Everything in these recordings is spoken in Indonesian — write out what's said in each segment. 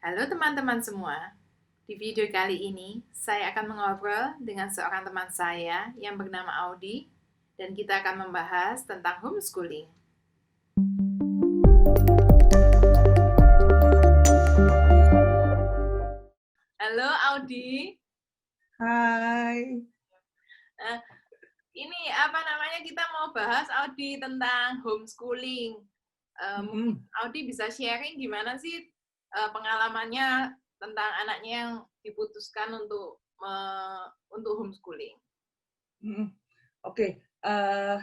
Halo teman-teman semua. Di video kali ini, saya akan mengobrol dengan seorang teman saya yang bernama Audi, dan kita akan membahas tentang homeschooling. Halo Audi. Hai. Eh, ini apa namanya, kita mau bahas Audi tentang homeschooling. Mungkin Mm-mm. Audi bisa sharing gimana sih pengalamannya tentang anaknya yang diputuskan untuk homeschooling. Mm-mm. Oke, eh,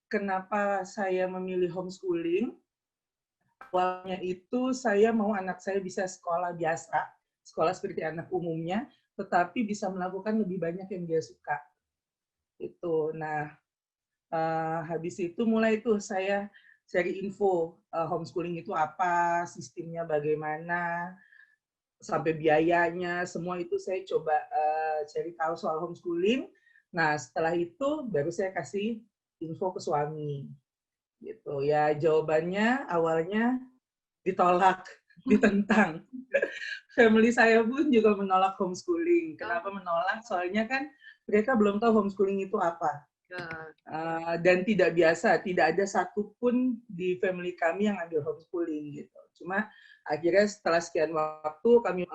kenapa saya memilih homeschooling? Awalnya itu saya mau anak saya bisa sekolah biasa, sekolah seperti anak umumnya, tetapi bisa melakukan lebih banyak yang dia suka. Itu. Nah, habis itu mulai tuh saya cari info homeschooling itu apa, sistemnya bagaimana, sampai biayanya, semua itu saya coba cari tahu soal homeschooling. Nah, setelah itu baru saya kasih info ke suami. Gitu ya, jawabannya awalnya ditolak, ditentang. Family saya pun juga menolak homeschooling. Oh, Kenapa menolak? Soalnya kan mereka belum tahu homeschooling itu apa. ke- Dan tidak biasa, tidak ada satupun di family kami yang ambil homeschooling gitu. Cuma akhirnya setelah sekian waktu kami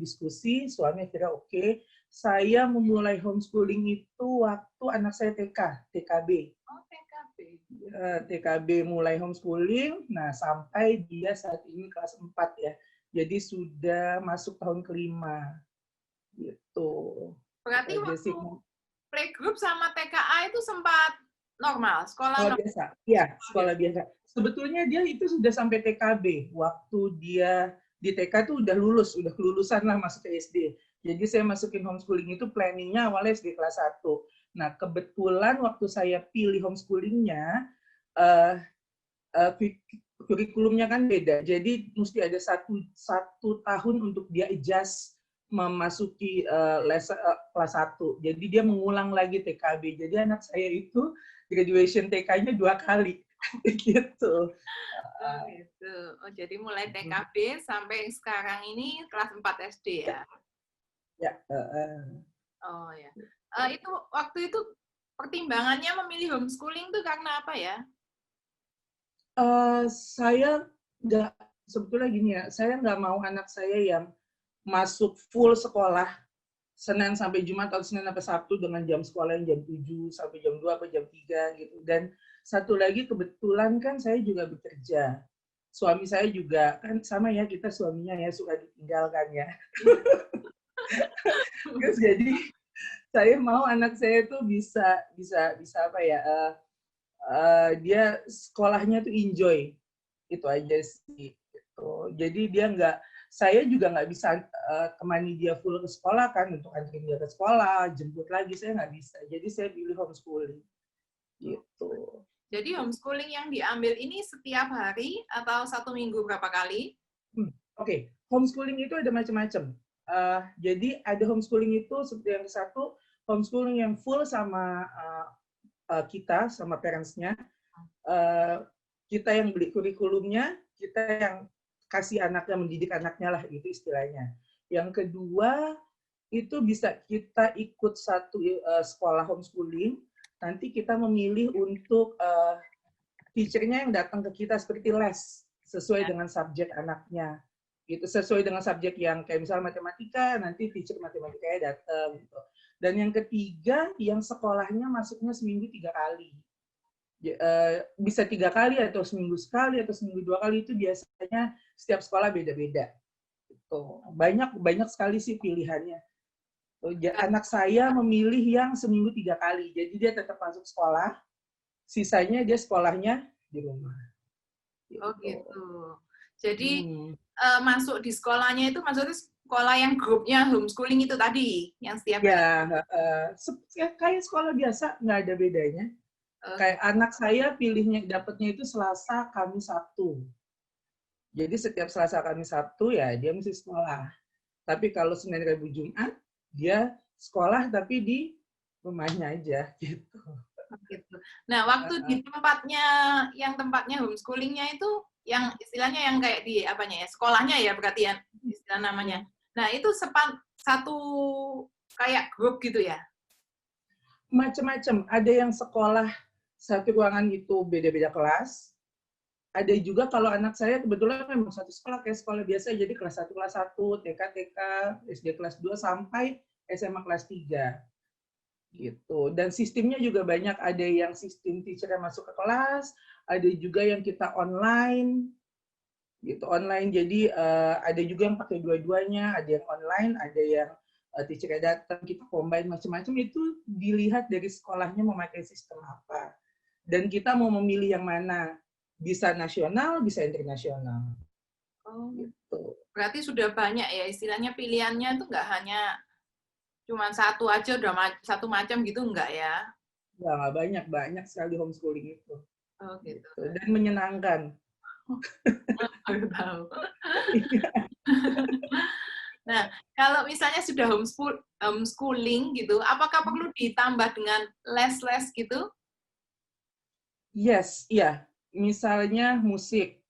diskusi, suami akhirnya oke. Saya memulai homeschooling itu waktu anak saya TK, TKB. oh, TKB. TKB mulai homeschooling, nah sampai dia saat ini kelas 4 ya. Jadi sudah masuk tahun kelima gitu. Itu Berarti aja waktu sih. playgroup sama TKA itu sempat normal, sekolah Sekolah normal biasa, iya sekolah biasa. biasa. Sebetulnya dia itu sudah sampai TKB. Waktu dia di TK tuh udah lulus, udah kelulusan lah masuk ke SD. Jadi saya masukin homeschooling itu planningnya awalnya SD kelas 1. Nah kebetulan waktu saya pilih homeschoolingnya, uh, uh, kurikulumnya kan beda. Jadi mesti ada satu tahun untuk dia adjust memasuki kelas 1. Jadi dia mengulang lagi TKB. Jadi anak saya itu graduation TK-nya 2 kali. Gitu. Oh gitu. Oh, jadi mulai TKB sampai sekarang ini kelas 4 SD Ya, ya. ya. Oh ya. Itu waktu itu pertimbangannya memilih homeschooling tuh karena apa ya? Saya nggak, sebetulnya gini ya, saya nggak mau anak saya yang masuk full sekolah Senin sampai Jumat atau Senin sampai Sabtu dengan jam sekolah yang jam 7 sampai jam 2 atau jam 3 gitu. Dan satu lagi kebetulan kan saya juga bekerja. Suami saya juga kan sama ya, kita suaminya ya suka ditinggalkan ya. Iya. Terus jadi saya mau anak saya tuh bisa bisa bisa apa ya? Dia sekolahnya tuh enjoy, itu aja sih. Gitu. Jadi dia nggak, saya juga nggak bisa temani dia full ke sekolah kan, untuk anterin dia ke sekolah, jemput lagi, saya nggak bisa. Jadi saya pilih homeschooling. Gitu. Jadi homeschooling yang diambil ini setiap hari atau satu minggu berapa kali? Oke, homeschooling itu ada macam-macam. Jadi ada homeschooling itu seperti yang satu, homeschooling yang full sama kita, sama parentsnya. Uh, kita yang beli kurikulumnya, kita yang kasih anaknya, mendidik anaknya lah, itu istilahnya. Yang kedua, itu bisa kita ikut satu sekolah homeschooling, nanti kita memilih untuk teachernya yang datang ke kita seperti les, sesuai Ya. dengan subjek anaknya. Gitu, sesuai dengan subjek yang kayak misalnya matematika, nanti teacher matematikanya datang. Gitu. Dan yang ketiga, yang sekolahnya masuknya seminggu 3 kali. Bisa 3 kali atau seminggu sekali atau seminggu 2 kali, itu biasanya setiap sekolah beda-beda. Gitu. Banyak banyak sekali sih pilihannya. Anak saya memilih yang seminggu 3 kali, jadi dia tetap masuk sekolah, sisanya dia sekolahnya di rumah. Oh Gitu. gitu. Jadi Hmm. masuk di sekolahnya itu maksudnya sekolah yang grupnya homeschooling itu tadi, yang setiap hari. Ya, kayak sekolah biasa, nggak ada bedanya. Oh Kayak gitu. anak saya pilihnya, dapatnya itu Selasa, Kamis, Sabtu. Jadi setiap Selasa, Kamis, Sabtu ya dia mesti sekolah. Tapi kalau Senin, Rabu, Jumat, dia sekolah tapi di rumahnya aja gitu. Gitu. Nah, waktu Heeh. di tempatnya homeschoolingnya itu, yang istilahnya yang kayak di apanya ya, sekolahnya ya berarti ya, istilah namanya. Hmm. Nah, itu satu kayak grup gitu ya? Macam-macam. Ada yang sekolah satu ruangan itu beda-beda kelas. Ada juga kalau anak saya kebetulan memang satu sekolah kayak sekolah biasa, jadi kelas 1, TK, SD kelas 2 sampai SMA kelas 3 gitu. Dan sistemnya juga banyak, ada yang sistem teacher yang masuk ke kelas, ada juga yang kita online gitu. Online jadi ada juga yang pakai dua-duanya, ada yang online, ada yang teacher datang, kita combine macam-macam. Itu dilihat dari sekolahnya memakai sistem apa. Dan kita mau memilih yang mana. Bisa nasional, bisa internasional. Oh, Gitu. berarti sudah banyak ya, istilahnya pilihannya itu nggak hanya cuma satu aja udah satu macam gitu enggak ya? Nggak banyak, banyak sekali homeschooling itu. Oh, gitu. Gitu. Dan menyenangkan. Baru tahu. Nah, kalau misalnya sudah homeschooling gitu, apakah perlu ditambah dengan les-les gitu? Yes, iya. Misalnya musik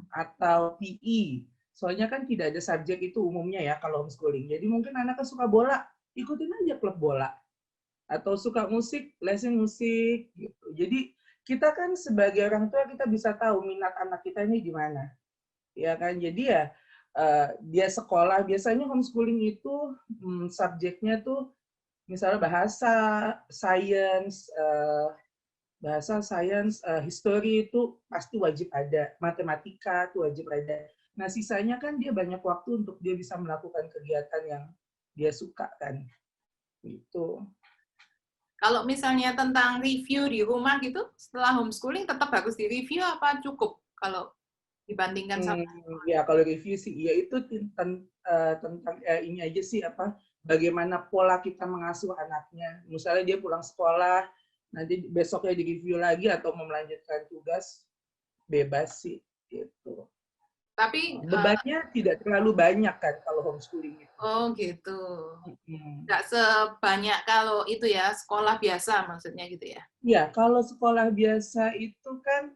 atau PE. Soalnya kan tidak ada subjek itu umumnya ya kalau homeschooling. Jadi mungkin anaknya suka bola, ikutin aja klub bola. Atau suka musik, lesin musik gitu. Jadi kita kan sebagai orang tua kita bisa tahu minat anak kita ini di mana. Ya kan? Jadi ya dia sekolah biasanya homeschooling itu subjeknya tuh misalnya bahasa, sains, history itu pasti wajib ada, matematika itu wajib ada. Nah, sisanya kan dia banyak waktu untuk dia bisa melakukan kegiatan yang dia suka kan. Gitu. Kalau misalnya tentang review di rumah gitu, setelah homeschooling tetap harus di-review apa cukup kalau dibandingkan sama Ya kalau review sih, ya itu tentang ini aja sih apa, bagaimana pola kita mengasuh anaknya. Misalnya dia pulang sekolah, nanti besoknya di-review lagi atau mau melanjutkan tugas, bebas sih gitu. tapi Bebannya tidak terlalu banyak kan kalau homeschooling itu. oh gitu. Hmm. Nggak sebanyak kalau itu ya, sekolah biasa maksudnya gitu ya? Ya, kalau sekolah biasa itu kan,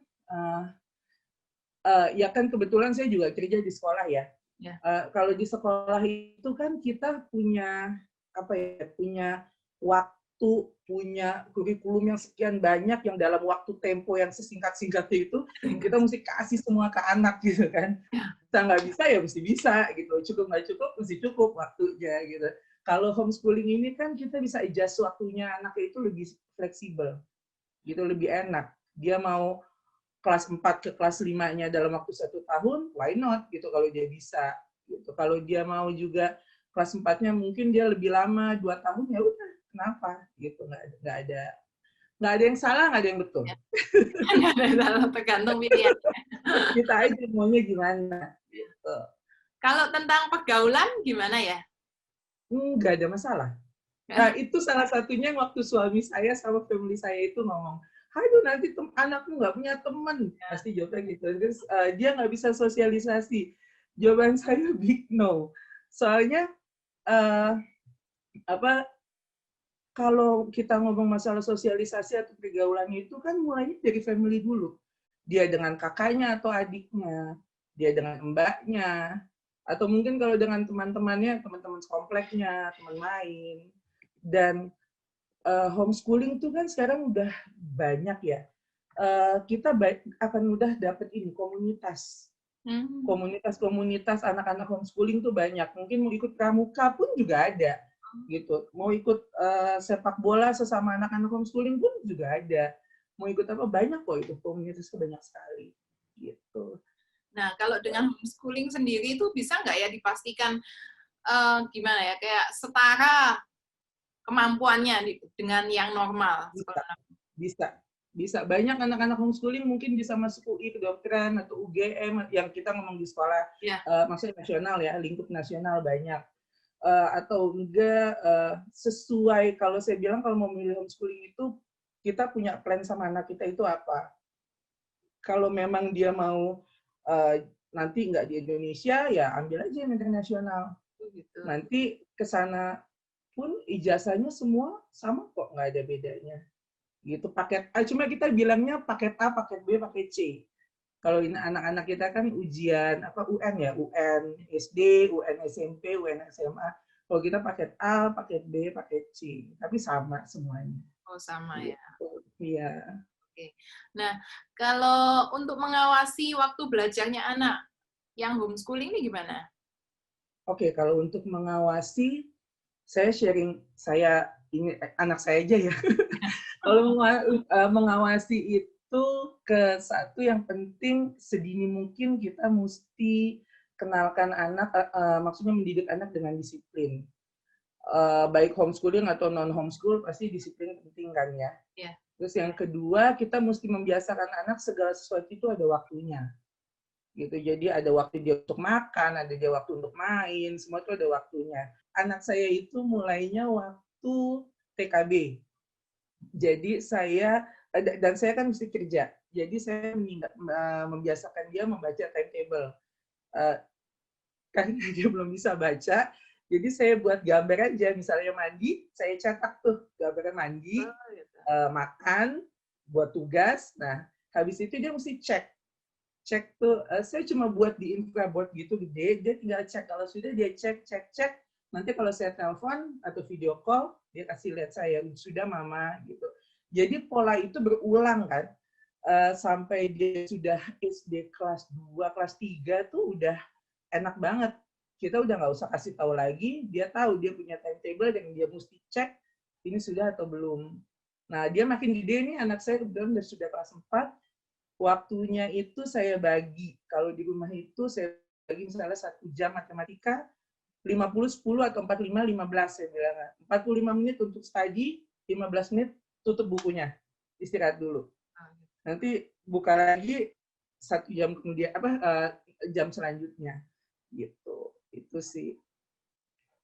ya kan kebetulan saya juga kerja di sekolah ya. Ya. Kalau di sekolah itu kan kita punya apa ya, punya waktu, punya kurikulum yang sekian banyak yang dalam waktu tempo yang sesingkat-singkatnya itu kita mesti kasih semua ke anak gitu kan. Kita nggak bisa ya mesti bisa gitu. Cukup nggak cukup mesti cukup waktunya gitu. Kalau homeschooling ini kan kita bisa adjust waktunya anaknya itu lebih fleksibel gitu, lebih enak. Dia mau kelas 4 ke kelas 5-nya dalam waktu 1 tahun, why not gitu kalau dia bisa. Gitu. Kalau dia mau juga kelas 4-nya mungkin dia lebih lama 2 tahun, ya udah kenapa gitu, nggak ada yang salah, nggak ada yang betul. Ya. Nggak ada yang salah, tergantung pilihan. Kita aja maunya gimana. Gitu. Kalau tentang pergaulan gimana ya? Nggak ada masalah. Nah, itu salah satunya waktu suami saya sama family saya itu ngomong, aduh nanti anakmu nggak punya teman. Pasti jawabnya gitu. Terus dia nggak bisa sosialisasi. Jawaban saya big no. Soalnya uh, apa kalau kita ngomong masalah sosialisasi atau pergaulan itu kan mulainya dari family dulu. Dia dengan kakaknya atau adiknya, dia dengan mbaknya, atau mungkin kalau dengan teman-temannya, teman-teman sekompleknya, teman main. Dan homeschooling itu kan sekarang udah banyak ya. Kita akan mudah dapat ini komunitas. Komunitas-komunitas anak-anak homeschooling tuh banyak. Mungkin mau ikut pramuka pun juga ada gitu. Mau ikut sepak bola sesama anak-anak homeschooling pun juga ada. Mau ikut apa banyak kok itu komunitasnya banyak sekali gitu. Nah, kalau dengan homeschooling sendiri itu bisa nggak ya dipastikan gimana ya, kayak setara kemampuannya dengan yang normal? Bisa, bisa, bisa. Banyak anak-anak homeschooling mungkin bisa masuk UI kedokteran atau UGM yang kita ngomong di sekolah, Ya. maksudnya nasional ya, lingkup nasional banyak. Atau enggak sesuai, kalau saya bilang kalau mau memilih homeschooling itu kita punya plan sama anak kita itu apa. Kalau memang dia mau nanti nggak di Indonesia, ya ambil aja yang internasional. Gitu. Nanti ke sana pun ijazahnya semua sama kok, nggak ada bedanya. gitu, paket A, cuma kita bilangnya paket A, paket B, paket C. Kalau ini anak-anak kita kan ujian apa UN ya, UN SD, UN SMP, UN SMA. Kalau kita paket A, paket B, paket C, tapi sama semuanya. Oh, sama ya. Gitu. Iya. Oke. Nah, kalau untuk mengawasi waktu belajarnya anak yang homeschooling ini gimana? Oke, kalau untuk mengawasi, saya sharing, saya ini anak saya aja ya. Kalau mengawasi itu ke satu yang penting sedini mungkin kita mesti kenalkan anak, maksudnya mendidik anak dengan disiplin. Baik homeschooling atau non homeschool pasti disiplin penting kan ya. Ya. Terus yang kedua kita mesti membiasakan anak segala sesuatu itu ada waktunya. Gitu. Jadi ada waktu dia untuk makan, ada dia waktu untuk main, semua itu ada waktunya. Anak saya itu mulainya waktu TKB. Jadi saya dan saya kan mesti kerja. Jadi saya membiasakan dia membaca timetable. Karena dia belum bisa baca, jadi saya buat gambar aja. Misalnya mandi, saya cetak tuh gambarnya mandi, makan, buat tugas. Nah, habis itu dia mesti cek tuh, saya cuma buat di infraboard gitu gede, dia tinggal cek. Kalau sudah dia cek, nanti kalau saya telepon atau video call, dia kasih lihat saya, sudah mama, gitu. Jadi pola itu berulang kan, sampai dia sudah SD kelas 2, kelas 3 tuh udah enak banget. Kita udah nggak usah kasih tahu lagi, dia tahu dia punya timetable dan dia mesti cek, ini sudah atau belum. Nah, dia makin gede nih, anak saya kebetulan sudah kelas 4, waktunya itu saya bagi. Kalau di rumah itu saya bagi misalnya 1 jam matematika, 50, 10, atau 45, 15 saya bilang. 45 menit untuk study, 15 menit tutup bukunya. Istirahat dulu. Nanti buka lagi 1 jam kemudian, jam selanjutnya. Gitu. Itu sih.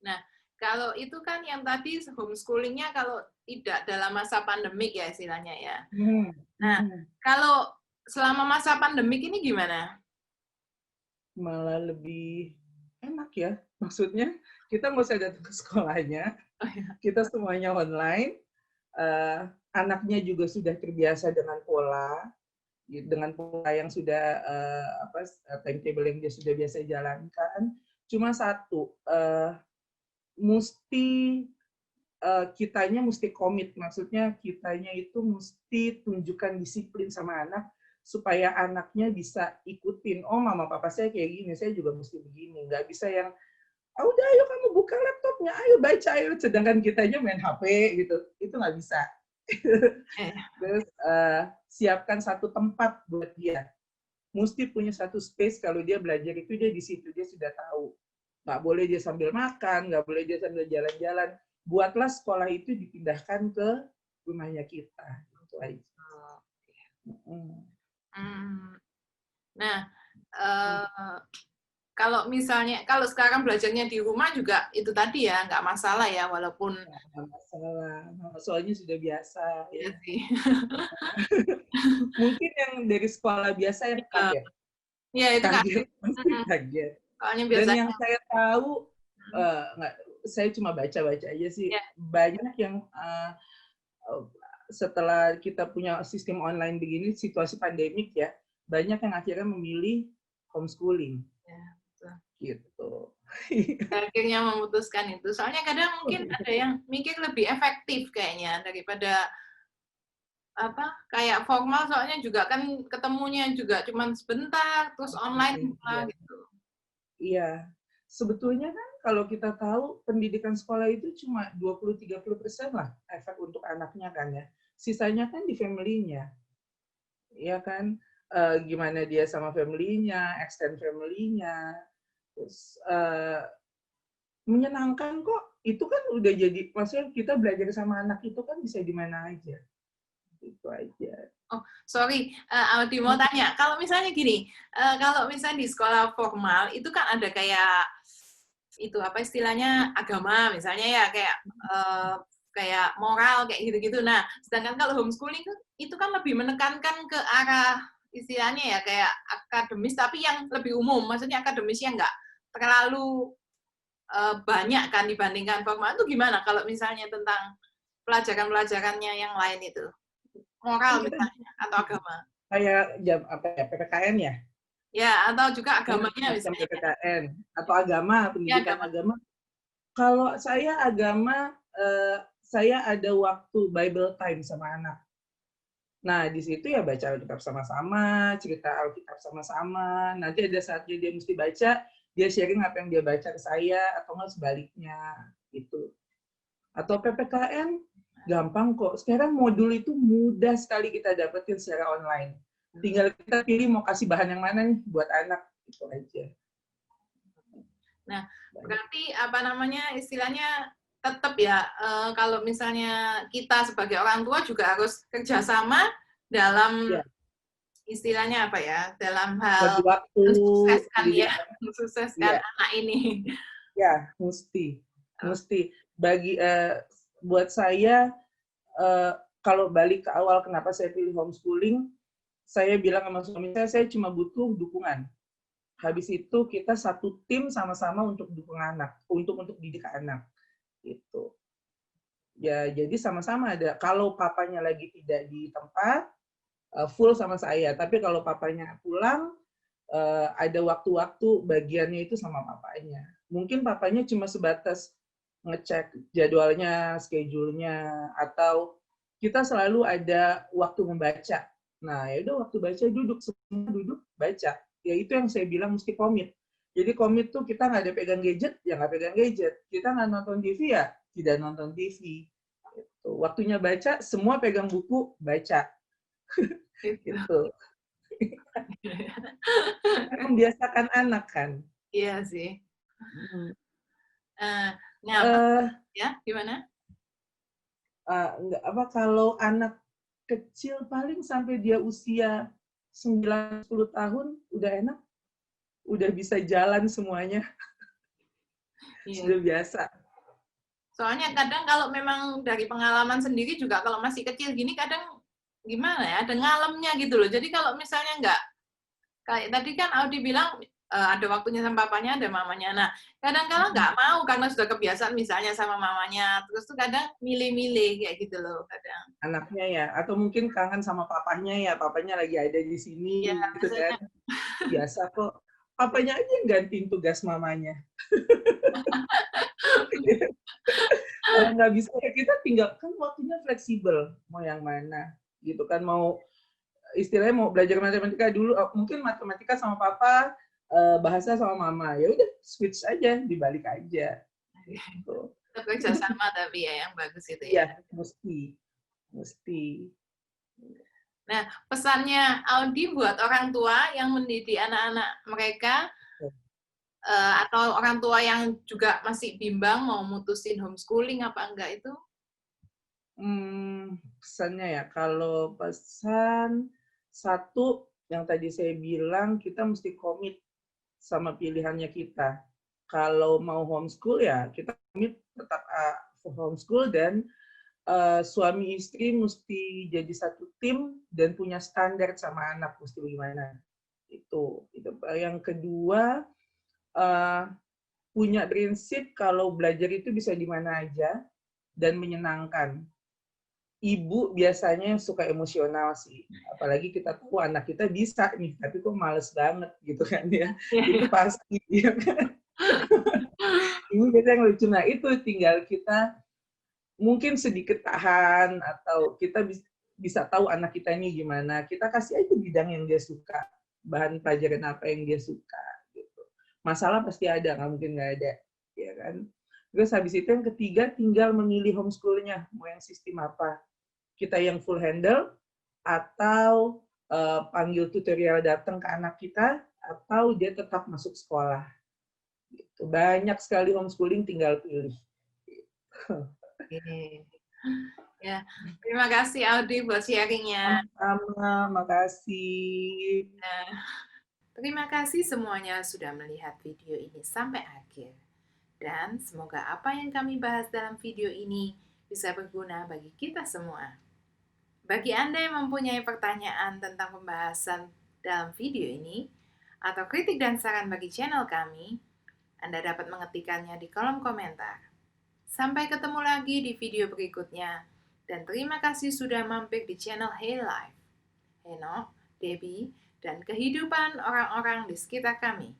Nah, kalau itu kan yang tadi homeschoolingnya kalau tidak dalam masa pandemik ya istilahnya ya. Nah, kalau selama masa pandemik ini gimana? Malah lebih enak ya. Maksudnya kita nggak usah datang ke sekolahnya, kita semuanya online. Anaknya juga sudah terbiasa dengan pola yang sudah timetable yang dia sudah biasa jalankan. Cuma satu, kitanya mesti komit, maksudnya kitanya itu mesti tunjukkan disiplin sama anak supaya anaknya bisa ikutin. Oh, mama papa saya kayak gini, saya juga mesti begini. Nggak bisa yang udah ayo kamu buka laptopnya, ayo baca, ayo. Sedangkan kitanya main HP gitu, itu nggak bisa. Terus siapkan satu tempat buat dia. Mesti punya satu space kalau dia belajar itu dia di situ, dia sudah tahu. Nggak boleh dia sambil makan, nggak boleh dia sambil jalan-jalan. Buatlah sekolah itu dipindahkan ke rumahnya kita. Itu aja. Nah, kalau misalnya, kalau sekarang belajarnya di rumah juga itu tadi ya, nggak masalah ya, walaupun... Nggak masalah, soalnya sudah biasa. Iya sih. Mungkin yang dari sekolah biasa yang kaget. Iya, itu kaget. Pasti kaget. Soalnya Dan biasanya... yang saya tahu, saya cuma baca-baca aja sih, banyak yang setelah kita punya sistem online begini, situasi pandemik ya, banyak yang akhirnya memilih homeschooling. Gitu. Akhirnya memutuskan itu. Soalnya kadang mungkin ada yang mikir lebih efektif kayaknya daripada kayak formal, soalnya juga kan ketemunya juga cuma sebentar, terus online pula gitu. Iya. Sebetulnya kan kalau kita tahu pendidikan sekolah itu cuma 20-30% lah efek untuk anaknya kan ya. Sisanya kan di family-nya. Iya kan? Gimana dia sama family-nya, extend family-nya. Terus menyenangkan kok. Itu kan udah jadi, maksudnya kita belajar sama anak itu kan bisa di mana aja. Itu aja. Oh, sorry, Audi mau tanya. Kalau misalnya gini, kalau misalnya di sekolah formal itu kan ada kayak itu apa istilahnya agama misalnya ya, kayak moral kayak gitu-gitu. Nah, sedangkan kalau homeschooling itu kan lebih menekankan ke arah istilahnya ya kayak akademis, tapi yang lebih umum. Maksudnya akademisnya nggak terlalu banyak kan dibandingkan formal. Itu gimana kalau misalnya tentang pelajaran-pelajarannya yang lain itu? moral misalnya atau agama. Kayak jam apa ya, PPKN ya? Ya, atau juga Kan agamanya macam misalnya. PPKN atau agama, Ya, pendidikan agama. agama. Kalau saya agama, saya ada waktu Bible time sama anak. Nah, di situ ya baca Alkitab sama-sama, cerita Alkitab sama-sama. Nanti ada saatnya dia mesti baca, dia sharing apa yang dia baca ke saya, atau nggak sebaliknya, gitu. Atau PPKN, gampang kok. Sekarang modul itu mudah sekali kita dapetin secara online. Tinggal kita pilih mau kasih bahan yang mana nih buat anak, itu aja. Nah, berarti apa namanya istilahnya tetap ya kalau misalnya kita sebagai orang tua juga harus kerjasama dalam Ya, istilahnya apa ya dalam hal bagi waktu mensukseskan ya pendidikan. mensukseskan Iya, anak ini. ya, mesti. Bagi buat saya, eh, kalau balik ke awal kenapa saya pilih homeschooling, saya bilang sama suami saya cuma butuh dukungan. Habis itu kita satu tim sama-sama untuk dukung anak, untuk didik anak. Gitu. Ya, jadi sama-sama ada. Kalau papanya lagi tidak di tempat, full sama saya. Tapi kalau papanya pulang, ada waktu-waktu bagiannya itu sama papanya. Mungkin papanya cuma sebatas ngecek jadwalnya, schedule-nya, atau kita selalu ada waktu membaca. Nah, ya udah waktu baca duduk, semua duduk baca. Ya itu yang saya bilang mesti komit. Jadi komit tuh kita nggak ada pegang gadget, ya nggak pegang gadget. Kita nggak nonton TV, ya tidak nonton TV. Gitu. Waktunya baca, semua pegang buku, baca. Gitu. Membiasakan anak kan. Iya sih. Nah, Uh, ya gimana? Enggak apa kalau anak kecil paling sampai dia usia 9-10 tahun udah enak, udah bisa jalan semuanya, Iya. sudah biasa. Soalnya kadang kalau memang dari pengalaman sendiri juga kalau masih kecil gini kadang gimana ya ada ngalemnya gitu loh. Jadi kalau misalnya nggak kayak tadi kan Audi bilang ada waktunya sama papanya, ada mamanya. Nah, kadang-kadang nggak mau karena sudah kebiasaan misalnya sama mamanya. Terus tuh kadang milih-milih kayak gitu loh kadang. Anaknya ya, atau mungkin kangen sama papanya ya, papanya lagi ada di Ya, sini gitu maksudnya kan. Biasa kok. Papanya aja yang gantiin tugas mamanya. Kalau nggak bisa ya kita tinggal, kan waktunya fleksibel, mau yang mana gitu kan, mau istilahnya mau belajar matematika dulu, mungkin matematika sama papa, bahasa sama mama, ya udah switch aja, dibalik aja. Gitu. tetap kerja sama tapi ya yang bagus itu ya. Iya, mesti. Nah, pesannya Audi buat orang tua yang mendidik anak-anak mereka atau orang tua yang juga masih bimbang mau mutusin homeschooling apa enggak itu? Pesannya ya, kalau pesan satu yang tadi saya bilang, kita mesti komit sama pilihannya kita. Kalau mau homeschool ya kita komit tetap homeschool, dan suami istri mesti jadi satu tim dan punya standar sama anak mesti bagaimana. Itu. Yang kedua, punya prinsip kalau belajar itu bisa di mana aja dan menyenangkan. Ibu biasanya yang suka emosional sih, apalagi kita tahu anak kita bisa nih, tapi kok males banget gitu kan ya. Itu pasti ya kan. Ibu biasanya yang lucu. Nah itu tinggal kita mungkin sedikit tahan, atau kita bisa tahu anak kita ini gimana. Kita kasih aja bidang yang dia suka, bahan pelajaran apa yang dia suka. Gitu. Masalah pasti ada, nggak mungkin nggak ada, ya kan. Terus habis itu yang ketiga tinggal memilih homeschoolnya, mau yang sistem apa. Kita yang full handle, atau panggil tutorial datang ke anak kita, atau dia tetap masuk sekolah. Gitu. Banyak sekali homeschooling, tinggal pilih. Ya, terima kasih Audi buat sharingnya. Sama, makasih. Nah, terima kasih semuanya sudah melihat video ini sampai akhir. Dan semoga apa yang kami bahas dalam video ini bisa berguna bagi kita semua. Bagi Anda yang mempunyai pertanyaan tentang pembahasan dalam video ini, atau kritik dan saran bagi channel kami, Anda dapat mengetikkannya di kolom komentar. Sampai ketemu lagi di video berikutnya. Dan terima kasih sudah mampir di channel Hey Life, Henok, Debbie, dan kehidupan orang-orang di sekitar kami.